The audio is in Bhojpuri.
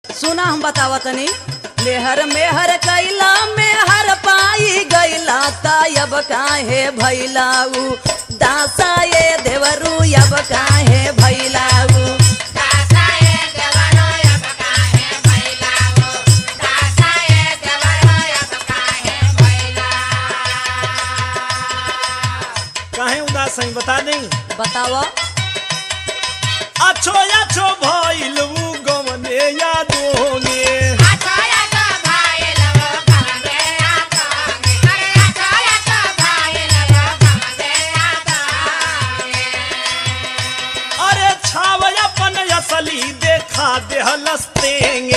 सुना हम बतावतनी मेहर मेहर कैला मेहर पाई गैला तब काहे भैलाऊ दासा ये देवरू अब काहे भैलाऊ काहे उदास है बता दें बतावा अच्छो अच्छो भइल उ गवने याद होगे अरे छाव अपन असली देखा देहलस्तेंगे